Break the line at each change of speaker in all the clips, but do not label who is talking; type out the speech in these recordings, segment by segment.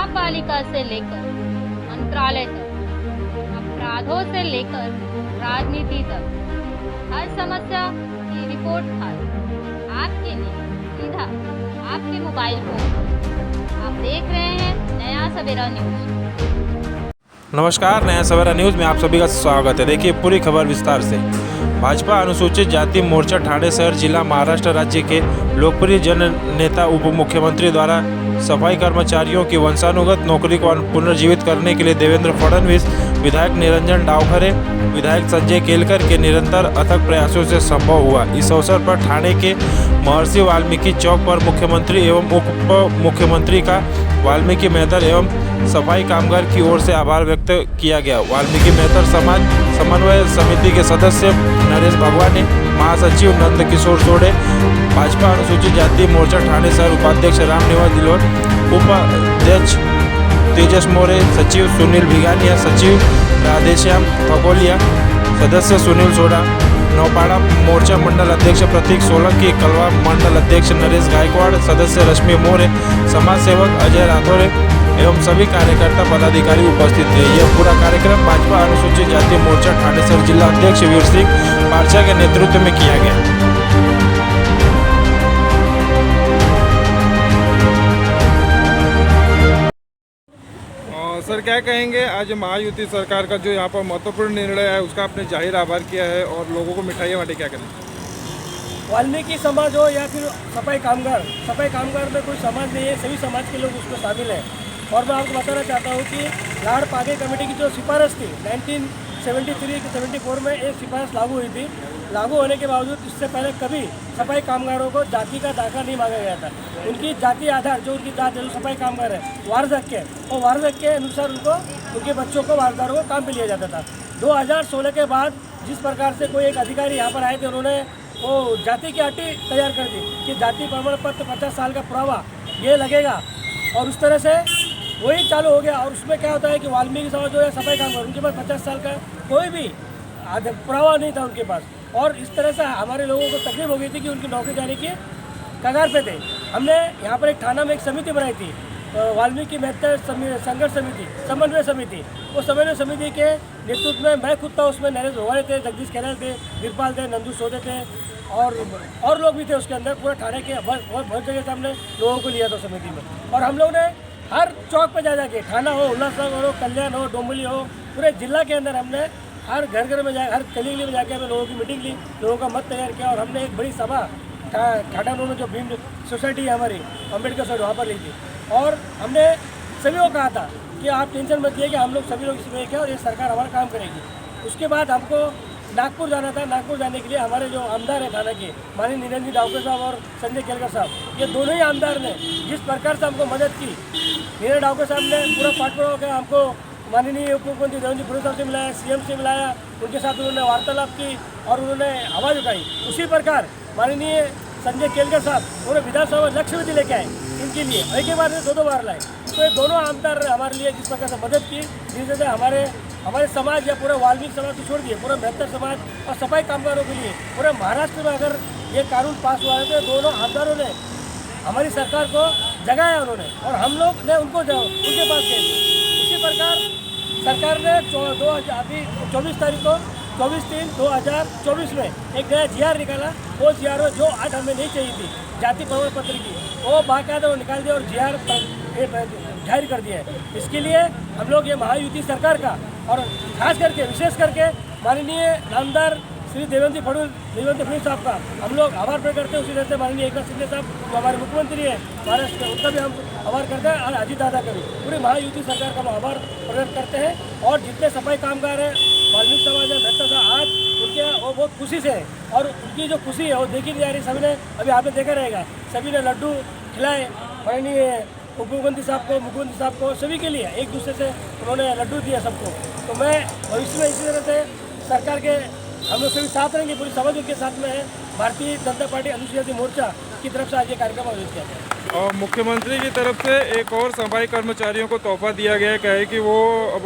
महापालिका से लेकर मंत्रालय तक, अपराधों से लेकर राजनीति तक, हर समस्या की रिपोर्ट कार्ड आपके लिए सीधा आपके मोबाइल फोन। आप देख रहे हैं नया सवेरा न्यूज।
नमस्कार, नया सवेरा न्यूज़ में आप सभी का स्वागत है। देखिए पूरी खबर विस्तार से। भाजपा अनुसूचित जाति मोर्चा ठाणे शहर जिला महाराष्ट्र राज्य के लोकप्रिय जन नेता उप मुख्यमंत्री द्वारा सफाई कर्मचारियों की वंशानुगत नौकरी को पुनर्जीवित करने के लिए देवेंद्र फडणवीस, विधायक निरंजन डावखरे, विधायक संजय केलकर के निरंतर अथक प्रयासों से संभव हुआ। इस अवसर पर ठाणे के महर्षि वाल्मीकि चौक पर मुख्यमंत्री एवं उप मुख्यमंत्री का वाल्मीकि मेहतर एवं सफाई कामगार की ओर से आभार व्यक्त किया गया। वाल्मीकि मेहतर समाज समन्वय समिति के सदस्य नरेश भगवानी, महासचिव नंद किशोर सोडे, भाजपा अनुसूचित जाति मोर्चा ठाणे शहर उपाध्यक्ष रामनिवास दिलोट, उपाध्यक्ष तेजस मोरे, सचिव सुनील भिगानिया, सचिव राधेश्याम खगोलिया, सदस्य सुनील सोडा, नौपाड़ा मोर्चा मंडल अध्यक्ष प्रतीक सोलंकी, कलवा मंडल अध्यक्ष नरेश गायकवाड़, सदस्य रश्मि मोरे, समाज सेवक अजय राठौरे एवं सभी कार्यकर्ता पदाधिकारी उपस्थित थे। यह पूरा कार्यक्रम भाजपा अनुसूचित जाति मोर्चा ठाणे शहर जिला अध्यक्ष वीर सिंह पारछा के नेतृत्व में किया गया।
सर क्या कहेंगे, आज महायुति सरकार का जो यहाँ पर महत्वपूर्ण निर्णय है उसका आपने जाहिर आभार किया है और लोगों को मिठाइयाँ बांटी, क्या करें?
वाल्मीकि समाज हो या फिर सफाई कामगार में कोई समाज नहीं है, सभी समाज के लोग उसमें शामिल हैं। और मैं आपको बताना चाहता हूँ कि लाड़ पागे कमेटी की जो सिफारिश थी 1973-74 में एक सिफारिश लागू हुई थी। लागू होने के बावजूद इससे पहले कभी सफाई कामगारों को जाति का दाखिला नहीं मांगा गया था। उनकी जाति आधार जो उनकी जात जो सफाई कामगार है वारधक के, और वारधक के अनुसार उनको उनके बच्चों को वारदारों को काम पे लिया जाता था। 2016 के बाद जिस प्रकार से कोई एक अधिकारी यहाँ पर आए थे, उन्होंने वो जाति की अटी तैयार कर दी कि जाति प्रमाण पत्र 50 साल का पुरावा ये लगेगा, और उस तरह से वही चालू हो गया। और उसमें क्या होता है कि वाल्मीकि समाज जो है सफाई कामगार, उनके पास 50 साल का कोई भी पुरावा नहीं था उनके पास, और इस तरह से हमारे लोगों को तकलीफ हो गई थी कि उनकी नौकरी जाने की कगार पे थे। हमने यहाँ पर एक थाना में एक समिति बनाई थी, वाल्मीकि मेहतर संघर्ष समिति, समन्वय समिति। वो समन्वय समिति के नेतृत्व में मैं खुद था, उसमें नरेश भगवानी थे, जगदीश कैरल थे, वीरपाल थे, नंदू सोदे थे, और लोग भी थे उसके अंदर। पूरा थाने के बहुत जगह से हमने लोगों को लिया था समिति में, और हम लोग ने हर चौक पर जा जाके, थाना हो, उल्लासनगर हो, कल्याण हो, डोंबिवली हो, पूरे जिला के अंदर हमने हर घर में हर गली में जाके हमने लोगों की मीटिंग ली, लोगों का मत तैयार किया, और हमने एक बड़ी सभा ठाठानूर में जो भीम सोसाइटी है हमारी अम्बेडकर सोसाइटी, वहाँ पर ली थी। और हमने सभी को कहा था कि आप टेंशन मत लिए कि हम लोग सभी लोग इसमें क्या, और ये सरकार हमारा काम करेगी। उसके बाद हमको नागपुर जाना था। नागपुर जाने के लिए हमारे जो आमदार है थाना के, माननीय निरंजन डावखरे साहब और संजय केलकर साहब, ये दोनों ही आमदार ने जिस प्रकार से हमको मदद की, निरंजन डावखरे साहब ने पूरा पार्टनर होकर हमको माननीय उप मुख्यमंत्री देवेंद्र फडणवीस साहब से मिलाया, सीएम से मिलाया, उनके साथ उन्होंने वार्तालाप की और उन्होंने आवाज़ उठाई। उसी प्रकार माननीय संजय केलकर साहब उन्होंने विधानसभा में लक्ष्य विधि लेके आए इनके लिए, एक ही बार में दो बार लाए। तो ये दोनों आमदार हमारे लिए जिस प्रकार से मदद की, जिससे हमारे समाज या पूरे वाल्मीकि समाज को छोड़ दिए, पूरे मेहतर समाज और सफाई कामगारों के लिए पूरे महाराष्ट्र में अगर ये कानून पास हुआ है तो दोनों आमदारों ने हमारी सरकार को जगाया उन्होंने, और हम लोग ने उनके पास गए। उसी प्रकार सरकार ने 24 तारीख को 24/3/2024 में एक नया GR निकाला। वो GR जो आज हमें नहीं चाहिए थी जाति प्रमाण पत्र की, वो बाकायदा वो निकाल दिया और GR जाहिर कर दिया है। इसके लिए हम लोग ये महायुति सरकार का, और खास करके विशेष करके माननीय नामदार श्री देवेंद्र फडणवीस साहब का हम लोग आभार प्रकट करते हैं। उसी तरह से माननीय एकनाथ शिंदे साहब जो हमारे मुख्यमंत्री हैं महाराष्ट्र के, उनका भी हम आभार करते हैं, और अजीत दादा का भी, पूरी महायुति सरकार का हम आभार प्रकट करते हैं। और जितने सफाई कामगार हैं, वाल्मीकि समाज है, मेहता साहब, आज उनके वो बहुत खुशी से है, और उनकी जो खुशी है वो देखी नहीं जा रही। सभी ने अभी आपने देखा रहेगा, सभी ने लड्डू खिलाए माननीय उप मुख्यमंत्री साहब को, मुख्यमंत्री साहब को, सभी के लिए एक दूसरे से उन्होंने लड्डू दिया सबको। तो मैं भविष्य में इसी तरह से सरकार के हम लोग सभी साथ रहेंगे, पूरी समाज उनके साथ में है। भारतीय जनता पार्टी अनुसूचित जाति मोर्चा की तरफ से आज ये कार्यक्रम आयोजित किया गया।
और मुख्यमंत्री की तरफ से एक और सफाई कर्मचारियों को तोहफा दिया गया है, क्या है कि वो अब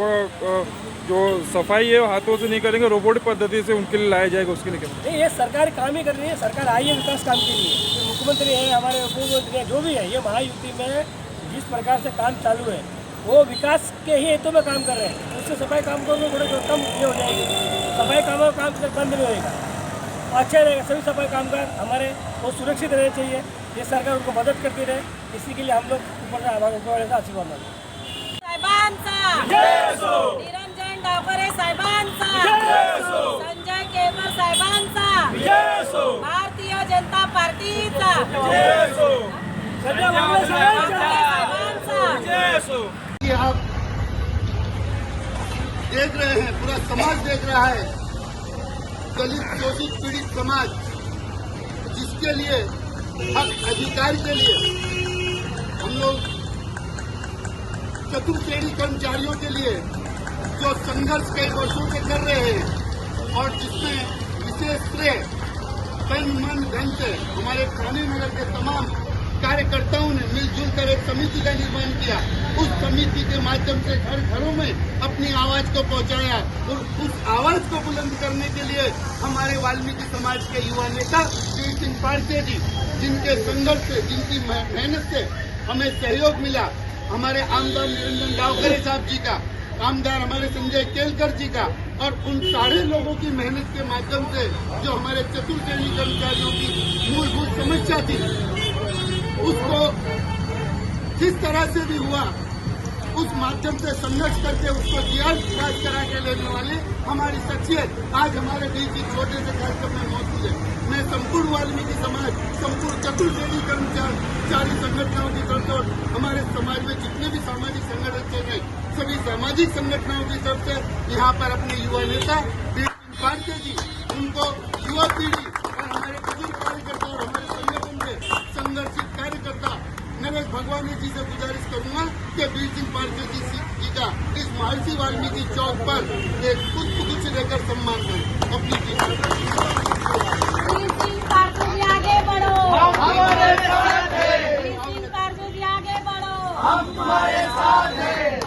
जो सफाई है हाथों से नहीं करेंगे, रोबोटिक पद्धति से उनके लिए लाया जाएगा, उसके लिए क्या?
नहीं, ये सरकार काम ही कर रही है। सरकार आई है विकास काम के लिए। मुख्यमंत्री है, हमारे उप मुख्यमंत्री है, जो भी है, ये महायुति में जिस प्रकार से काम चालू है, वो विकास के ही हितों में काम कर रहे हैं, उससे सफाई कामगारों को थोड़ा जो कम ये हो जाएगी, सफाई कामगार काम बंद नहीं होएगा, अच्छा रहेगा। सभी सफाई कामगार हमारे वो सुरक्षित रहने चाहिए, ये सरकार उनको मदद करती रहे, इसी के लिए हम लोग ऊपर आशीर्वाद मांगते हैं।
निरंजन डावरे साहेबांचा, संजय केवल साहेबांचा, भारतीय जनता पार्टीचा,
कि आप देख रहे हैं, पूरा समाज देख रहा है, दलित शोषित पीड़ित समाज, जिसके लिए हक अधिकार के लिए हम लोग चतुर्श्रेणी कर्मचारियों के लिए जो संघर्ष कई वर्षों से कर रहे हैं और जिसमें विशेष श्रेय तन मन धन से हमारे थाने नगर के तमाम कार्यकर्ताओं ने मिलजुल कर एक समिति का निर्माण किया। उस समिति के माध्यम से घर घरों में अपनी आवाज को पहुंचाया और उस आवाज को बुलंद करने के लिए हमारे वाल्मीकि समाज के युवा नेता वीर सिंह पारसे जी, जिनके संघर्ष से, जिनकी मेहनत से हमें सहयोग मिला, हमारे आमदार निरंजन डावकरे साहब जी का, आमदार हमारे संजय केलकर जी का और उन सारे लोगों की मेहनत के माध्यम से जो हमारे चतुर्श्रेणी कर्मचारियों की मूलभूत समस्या थी, उसको जिस तरह से भी हुआ उस माध्यम से संघर्ष करके उसको जीआर पास करा के लेने वाले हमारी शख्सियत आज हमारे बीच एक छोटे से कार्यक्रम में मौजूद है। मैं संपूर्ण वाल्मीकि समाज, संपूर्ण चतुर्श्रेणी कर्मचारी संगठनों की तरफ से, हमारे समाज में जितने भी सामाजिक संगठन चल रहे, सभी सामाजिक संगठनों की तरफ से यहाँ पर अपने युवा नेता वीर सिंह पारसे जी, उनको युवा पीढ़ी और हमारे बुजुर्ग कार्यकर्ता और हमारे संगठन के संघर्षित कार्यकर्ता नरेश भगवानी जी से गुजारिश करूंगा कि वीर सिंह पारसे जी का इस महर्षि वाल्मीकि चौक पर एक पुष्प गुच्छ देकर सम्मान करें। अपनी
वीर सिंह पारसे जी आगे बढ़ो,
हमारे साथ हैं,
वीर सिंह पारसे जी आगे बढ़ो,
हम तुम्हारे साथ हैं।